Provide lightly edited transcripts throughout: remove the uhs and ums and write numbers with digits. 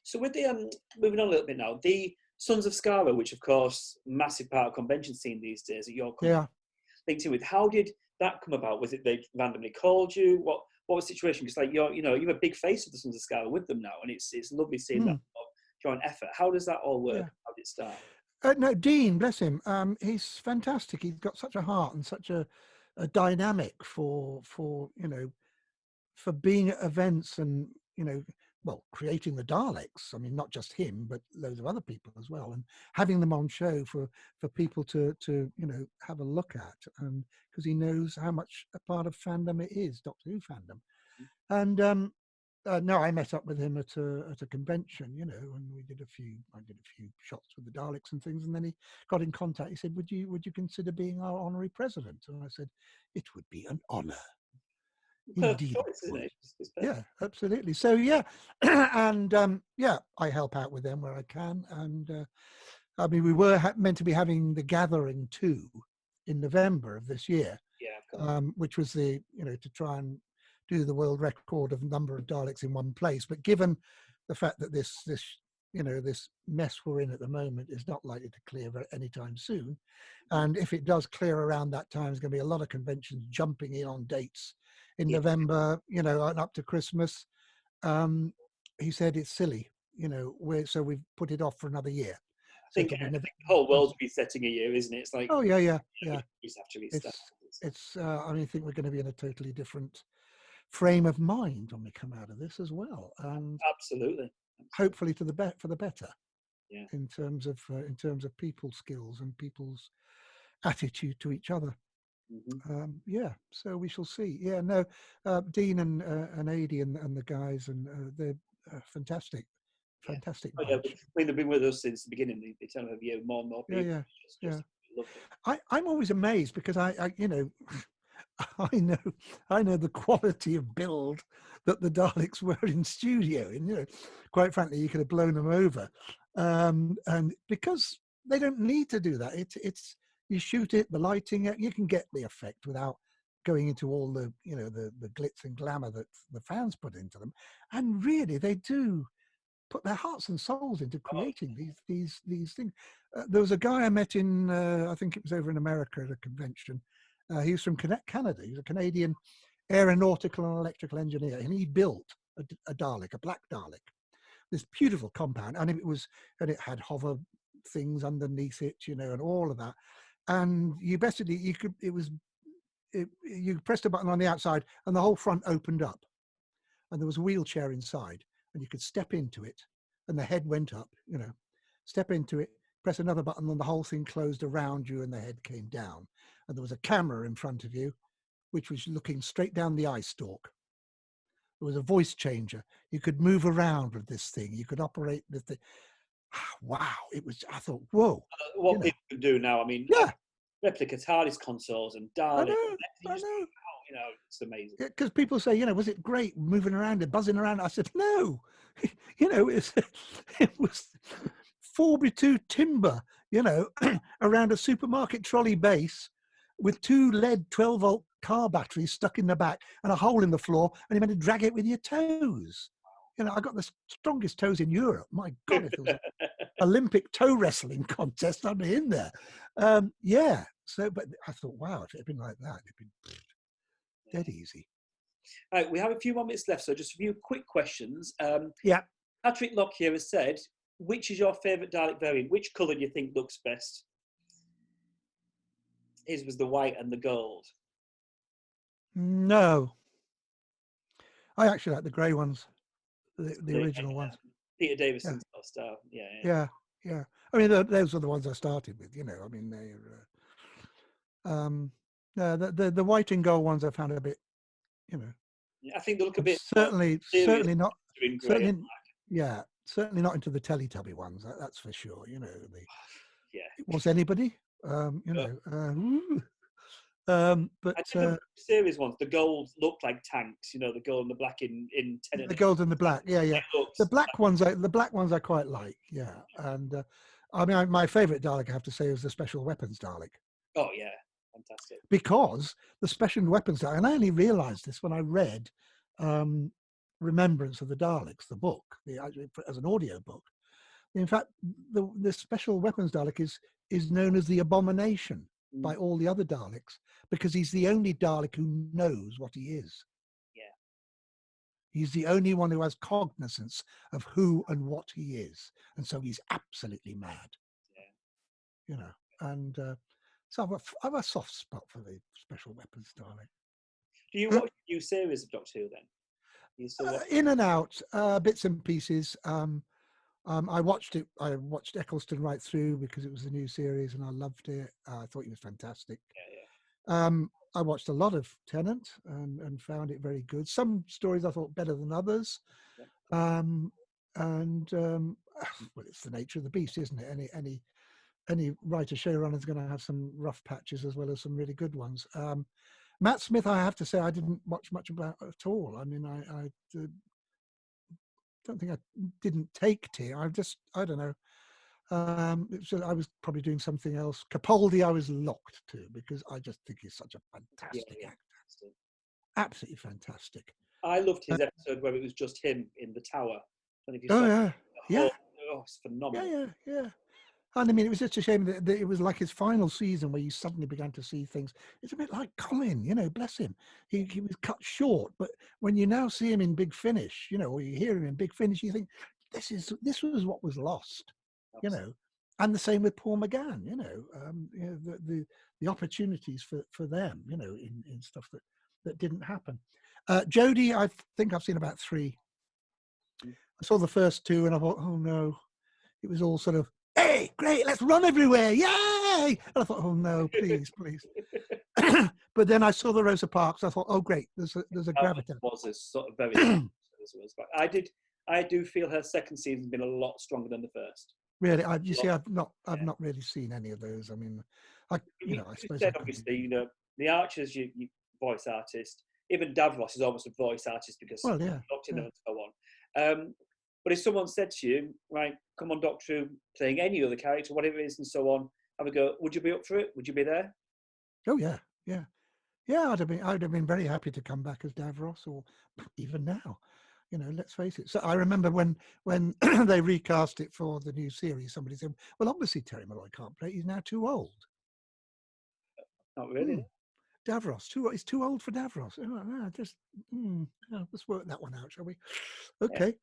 So with the moving on a little bit now, the Sons of Skaro, which of course massive part of convention scene these days at your company, Yeah. linked in with, how did that come about? Was it they randomly called you? What was the situation? Because like you're a big face of the Sons of Skaro with them now, and it's lovely seeing that joint effort. How does that all work? Yeah. How did it start? No, Dean, bless him. He's fantastic. He's got such a heart and such a dynamic for for being at events and well, creating the Daleks. I mean, not just him, but loads of other people as well, and having them on show for people to have a look at, and because he knows how much a part of fandom it is, Doctor Who fandom. And no, I met up with him at a convention, and I did a few shots with the Daleks and things, and then he got in contact. He said, "Would you consider being our honorary president?" And I said, "It would be an honor." Indeed, choice, isn't it? Yeah, absolutely. So yeah, and yeah, I help out with them where I can. And I mean, we were meant to be having the Gathering 2 in November of this year, which was to try and do the world record of number of Daleks in one place. But given the fact that this mess we're in at the moment is not likely to clear anytime soon, and if it does clear around that time, there's going to be a lot of conventions jumping in on dates in November, and up to Christmas. He said it's silly, so we've put it off for another year. I think the whole world's resetting a year, isn't it? It's like, oh yeah. Just have to restart. It's I mean, I think we're going to be in a totally different frame of mind when we come out of this as well, and absolutely. Hopefully for the better. Yeah. In terms of people's skills and people's attitude to each other. Yeah, so we shall see. Yeah, no, Dean and Adi and the guys, and they're fantastic. Fantastic. Oh, yeah, they've been with us since the beginning. They tell me more and more people. I'm always amazed because I know the quality of build that the Daleks were in studio, and quite frankly, you could have blown them over. And because they don't need to do that, it's you shoot it, the lighting, you can get the effect without going into all the the glitz and glamour that the fans put into them. And really, they do put their hearts and souls into creating these things. There was a guy I met in I think it was over in America at a convention. He was from Canada. He was a Canadian aeronautical and electrical engineer, and he built a Dalek, a black Dalek, this beautiful compound, and it had hover things underneath it, and all of that. And you basically you pressed a button on the outside, and the whole front opened up, and there was a wheelchair inside, and you could step into it, and the head went up. Step into it, press another button, and the whole thing closed around you, and the head came down. And there was a camera in front of you, which was looking straight down the eye stalk. There was a voice changer. You could move around with this thing. You could operate the thing. Wow! I thought, whoa. What people can do now. I mean, replica TARDIS consoles and Daleks. I know. It's amazing. Because people say, was it great moving around and buzzing around? I said, no. It was 4x2 timber, around a supermarket trolley base with 2 lead 12-volt car batteries stuck in the back and a hole in the floor, and you meant to drag it with your toes. I got the strongest toes in Europe. My God, if it was an Olympic toe wrestling contest, I'd be in there. Yeah. So, but I thought, wow, if it had been like that, it'd been dead easy. All right, we have a few more minutes left, so just a few quick questions. Yeah. Patrick Locke here has said, which is your favourite Dalek variant? Which colour do you think looks best? His was the white and the gold. No. I actually like the grey ones, the original ones. Peter Davison's style. Yeah. I mean, those are the ones I started with, I mean, they're the white and gold ones I found a bit, I think they look a bit certainly not certainly not into the Teletubby ones, that's for sure. Was anybody but series ones, the gold looked like tanks, the gold and the black in Tenet. The gold and the black, the black ones I quite like, and I mean, my favorite Dalek, I have to say, was the special weapons Dalek. Oh yeah, fantastic. Because the special weapons Dalek, and I only realized this when I read Remembrance of the Daleks, the book, as an audio book. In fact, the special weapons Dalek is known as the Abomination by all the other Daleks, because he's the only Dalek who knows what he is. Yeah. He's the only one who has cognizance of who and what he is. And so he's absolutely mad. Yeah. You know, and so I've a soft spot for the special weapons Dalek. Do you watch a new series of Doctor Who then? You still watch in and out, bits and pieces. I watched it. I watched Eccleston right through because it was a new series, and I loved it. I thought he was fantastic. I watched a lot of Tennant and found it very good. Some stories I thought better than others. Well, it's the nature of the beast, isn't it? Any writer showrunner is going to have some rough patches as well as some really good ones. Matt Smith, I have to say, I didn't watch much about at all. I mean, I don't think I didn't take to. I don't know. I was probably doing something else. Capaldi, I was locked to because I just think he's such a fantastic actor. Absolutely fantastic. I loved his episode where it was just him in the tower. I don't know if you saw Oh, it's phenomenal. Yeah. And I mean, it was just a shame that it was like his final season where you suddenly began to see things. It's a bit like Colin, you know, bless him. He was cut short, but when you now see him in Big Finish, you know, or you hear him in Big Finish, you think this was what was lost, you know. And the same with Paul McGann, you know, the opportunities for them, you know, in stuff that didn't happen. Jodie, I think I've seen about 3. I saw the first 2 and I thought, oh no, it was all sort of, hey, great, let's run everywhere, yay! And I thought, oh no, please. But then I saw the Rosa Parks. I thought, oh great, there's a gravitas. Was a sort of very. I do feel her second season's been a lot stronger than the first. Really, you see, I've not really seen any of those. I mean, I suppose. Said, obviously, you know, the Archers, you voice artist. Even Davros is almost a voice artist because Doctor and so on. But if someone said to you, right, come on, Doctor Who, playing any other character, whatever it is, and so on, have a go, would you be up for it? Would you be there? Oh yeah. I'd have been very happy to come back as Davros, or even now. You know, let's face it. So I remember when they recast it for the new series, somebody said, well, obviously Terry Molloy can't play. He's now too old. Not really. Davros, he's too old for Davros. Let's work that one out, shall we? Okay.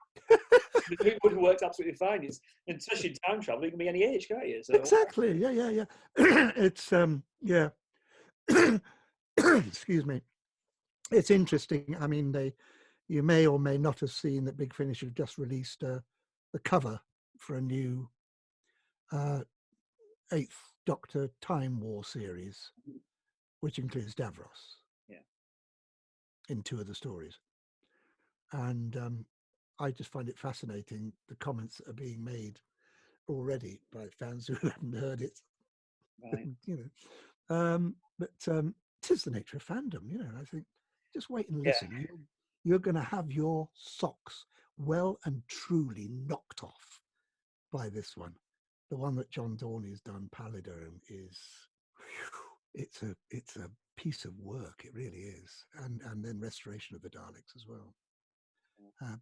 It would have worked absolutely fine. It's, especially time travel, it can be any age, can't you? So, exactly. Yeah. It's excuse me. It's interesting. I mean, you may or may not have seen that Big Finish have just released the cover for a new 8th Doctor Time War series, which includes Davros in 2 of the stories. And I just find it fascinating, the comments that are being made already by fans who haven't heard it. Right. You know, but it is the nature of fandom, you know. I think just wait and listen. You're going to have your socks well and truly knocked off by this one. The one that John Dorney's done, Paliderm, it's a piece of work. It really is. And then Restoration of the Daleks as well,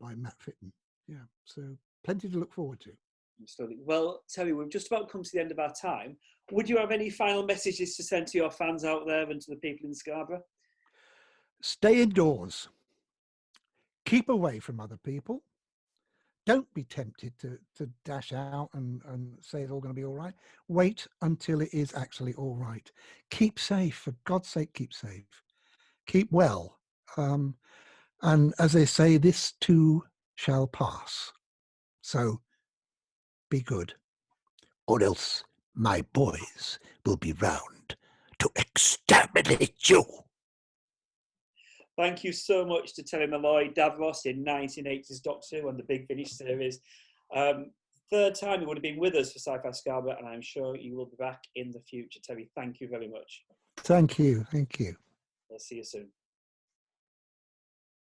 by Matt Fitton. Yeah, so plenty to look forward to. Absolutely. Well, Terry, we've just about come to the end of our time. Would you have any final messages to send to your fans out there and to the people in Scarborough? Stay indoors. Keep away from other people. Don't be tempted to dash out and say it's all going to be all right. Wait until it is actually all right. Keep safe. For God's sake, keep safe. Keep well. And as they say, this too shall pass. So be good. Or else my boys will be round to exterminate you. Thank you so much to Terry Molloy, Davros in 1980s Doctor Who and the Big Finish series. 3rd time you would have been with us for Sci Fi Scarborough, and I'm sure you will be back in the future. Terry, thank you very much. Thank you. I'll see you soon.